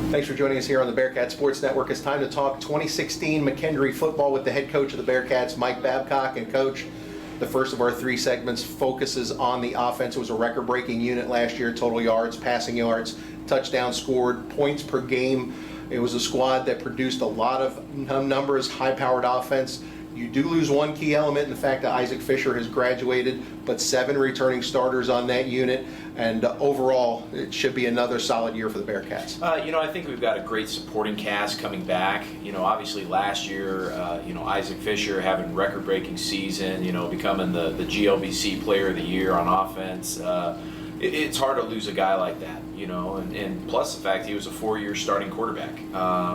Thanks for joining us here on the Bearcat Sports Network. It's time to talk 2016 McKendree football with the head coach of the Bearcats, Mike Babcock. And Coach, the first of our three segments focuses on the offense. It was a record-breaking unit last year, total yards, passing yards, touchdowns scored, points per game. It was a squad that produced a lot of numbers, high-powered offense. You do lose one key element in the fact that Isaac Fisher has graduated, but 7 returning starters on that unit. And overall, it should be another solid year for the Bearcats. I think we've got a great supporting cast coming back. Obviously last year, Isaac Fisher having record-breaking season, becoming the GLBC Player of the Year on offense. It's hard to lose a guy like that, and plus the fact he was a 4-year starting quarterback.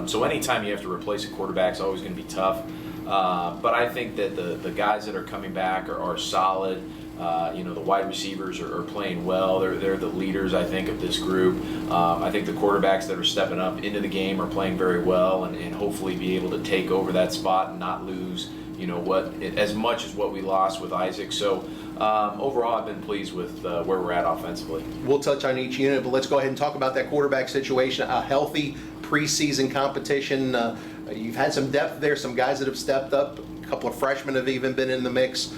So anytime you have to replace a quarterback is always going to be tough. But I think that the guys that are coming back are solid. The wide receivers are playing well. They're the leaders, I think, of this group. I think the quarterbacks that are stepping up into the game are playing very well and hopefully be able to take over that spot and not lose, as much as what we lost with Isaac. So overall, I've been pleased with where we're at offensively. We'll touch on each unit, but let's go ahead and talk about that quarterback situation. A healthy preseason competition. You've had some depth there, some guys that have stepped up. A couple of freshmen have even been in the mix.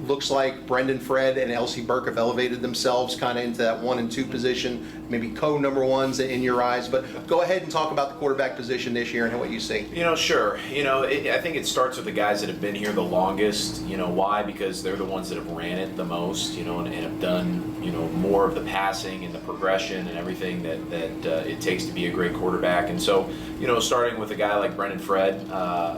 Looks like Brendan Fred and Elsie Burke have elevated themselves kind of into that 1 and 2 position, maybe co-number ones in your eyes. But go ahead and talk about the quarterback position this year and what you see. Sure. I think it starts with the guys that have been here the longest. Why? Because they're the ones that have ran it the most, and have done, more of the passing and the progression and everything that it takes to be a great quarterback. And so, starting with a guy like Brendan Fred,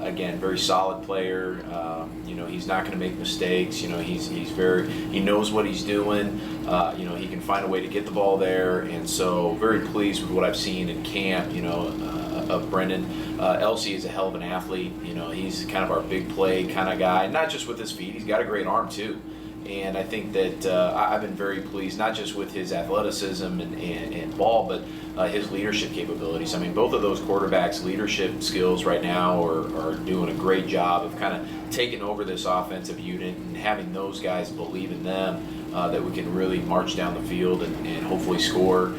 again, very solid player. He's not going to make mistakes. He knows what he's doing. He can find a way to get the ball there, and so very pleased with what I've seen in camp. Of Brendan. Elsie is a hell of an athlete. He's kind of our big play kind of guy. Not just with his feet, he's got a great arm too. And I think that I've been very pleased, not just with his athleticism and ball, but his leadership capabilities. I mean, both of those quarterbacks' leadership skills right now are doing a great job of kind of taking over this offensive unit and having those guys believe in them, that we can really march down the field and hopefully score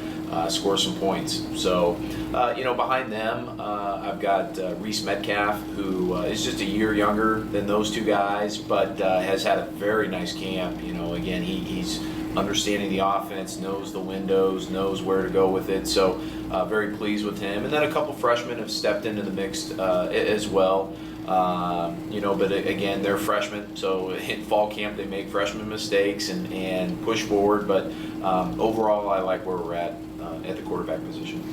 some points. So, behind them, I've got Reese Metcalf, who is just a year younger than those two guys, but has had a very nice camp. Again, he's understanding the offense, knows the windows, knows where to go with it. So, very pleased with him. And then a couple freshmen have stepped into the mix as well. But again, they're freshmen, so in fall camp they make freshman mistakes and push forward. But overall, I like where we're at the quarterback position.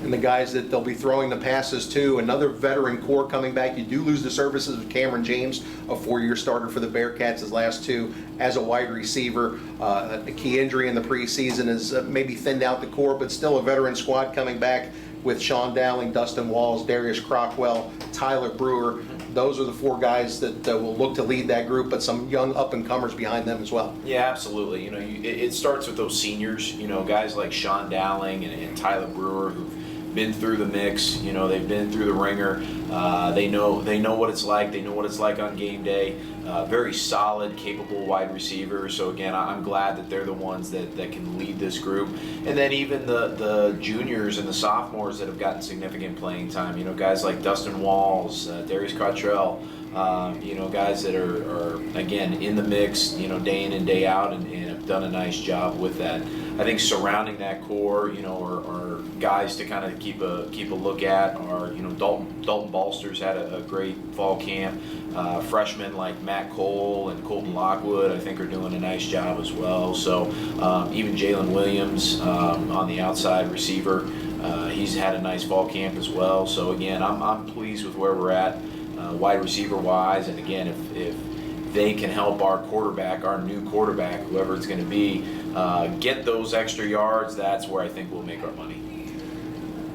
And the guys that they'll be throwing the passes to, another veteran core coming back. You do lose the services of Cameron James, a 4-year starter for the Bearcats, his last 2 as a wide receiver. A key injury in the preseason has maybe thinned out the core, but still a veteran squad coming back with Sean Dowling, Dustin Walls, Darius Crockwell, Tyler Brewer. Those are the 4 guys that will look to lead that group, but some young up-and-comers behind them as well. Yeah, absolutely. It starts with those seniors, guys like Sean Dowling and Tyler Brewer, who've been through the mix. They've been through the ringer. They know what it's like. They know what it's like on game day. Very solid, capable wide receivers. So again, I'm glad that they're the ones that can lead this group. And then even the juniors and the sophomores that have gotten significant playing time. Guys like Dustin Walls, Darius Cottrell. Guys that are again in the mix, day in and day out, and have done a nice job with that. I think surrounding that core, are guys to kind of keep a look at. Are Dalton Balsters had a great fall camp. Freshmen like Matt Cole and Colton Lockwood, I think, are doing a nice job as well. So even Jalen Williams on the outside receiver, he's had a nice fall camp as well. So again, I'm pleased with where we're at. Wide receiver wise, and again, if they can help our quarterback, our new quarterback, whoever it's going to be, get those extra yards, that's where I think we'll make our money.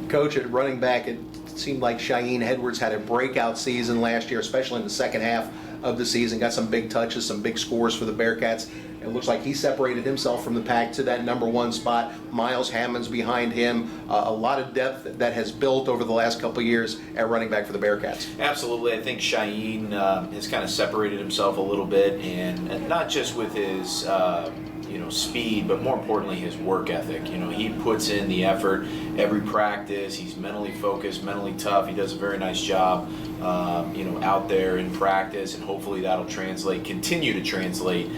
Coach, at running back, it seemed like Cheyenne Edwards had a breakout season last year, especially in the second half of the season. Got some big touches, some big scores for the Bearcats. It looks like he separated himself from the pack to that number 1 spot. Miles Hammond's behind him. A lot of depth that has built over the last couple of years at running back for the Bearcats. Absolutely. I think Cheyenne has kind of separated himself a little bit, and not just with his speed, but more importantly, his work ethic. He puts in the effort every practice. He's mentally focused, mentally tough. He does a very nice job, out there in practice, and hopefully that'll continue to translate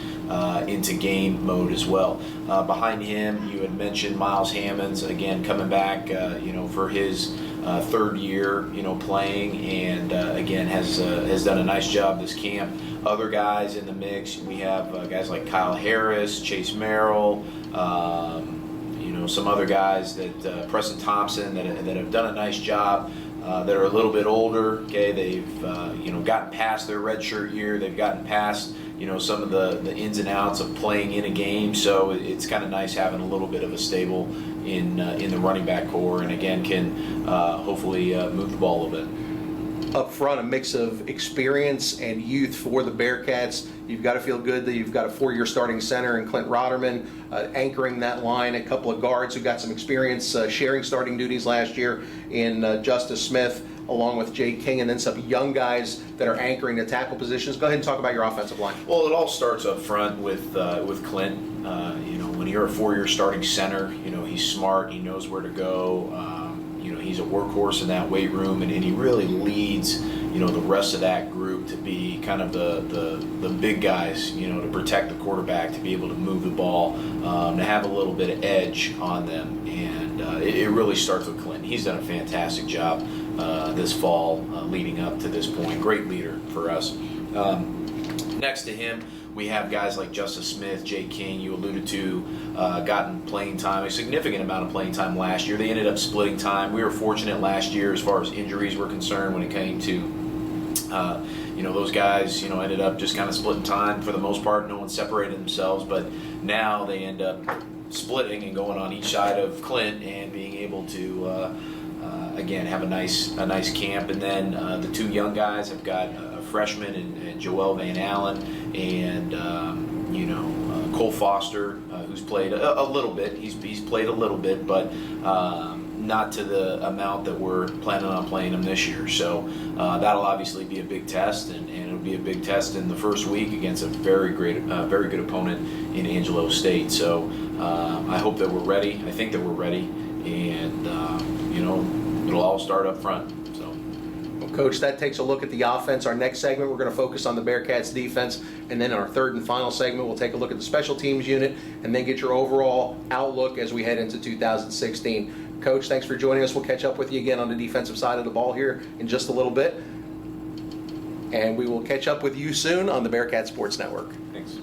into game mode as well. Behind him, you had mentioned Miles Hammonds, again, coming back, for his third year, playing, and again has done a nice job this camp. Other guys in the mix, we have guys like Kyle Harris, Chase Merrill, some other guys that Preston Thompson that have done a nice job. That are a little bit older. Okay, they've gotten past their redshirt year. They've gotten past some of the ins and outs of playing in a game. So it's kind of nice having a little bit of a stable in the running back core, and again can hopefully move the ball a little bit. Up front, a mix of experience and youth for the Bearcats. You've got to feel good that you've got a 4-year starting center in Clint Rotterman anchoring that line, a couple of guards who got some experience sharing starting duties last year in Justice Smith along with Jay King, and then some young guys that are anchoring the tackle positions. Go ahead and talk about your offensive line. Well, it all starts up front with Clint. When you're a 4-year starting center, he's smart, he knows where to go. He's a workhorse in that weight room, and he really leads, the rest of that group to be kind of the big guys, to protect the quarterback, to be able to move the ball, to have a little bit of edge on them. And it really starts with Clint. He's done a fantastic job this fall leading up to this point. Great leader for us. Next to him, we have guys like Justice Smith, Jay King, you alluded to, gotten playing time, a significant amount of playing time last year. They ended up splitting time. We were fortunate last year as far as injuries were concerned when it came to, those guys, ended up just kind of splitting time for the most part. No one separated themselves, but now they end up splitting and going on each side of Clint and being able to, again, have a nice camp. And then the two young guys have got a freshman and Joel Van Allen and Cole Foster, who's played a little bit. He's played a little bit, but not to the amount that we're planning on playing him this year. So that'll obviously be a big test, and it'll be a big test in the first week against a very good opponent in Angelo State. So I hope that we're ready. I think that we're ready, and it'll all start up front. Well, Coach, that takes a look at the offense. Our next segment, we're going to focus on the Bearcats defense, and then our third and final segment, we'll take a look at the special teams unit, and then get your overall outlook as we head into 2016. Coach, thanks for joining us. We'll catch up with you again on the defensive side of the ball here in just a little bit, and we will catch up with you soon on the Bearcat Sports Network. Thanks.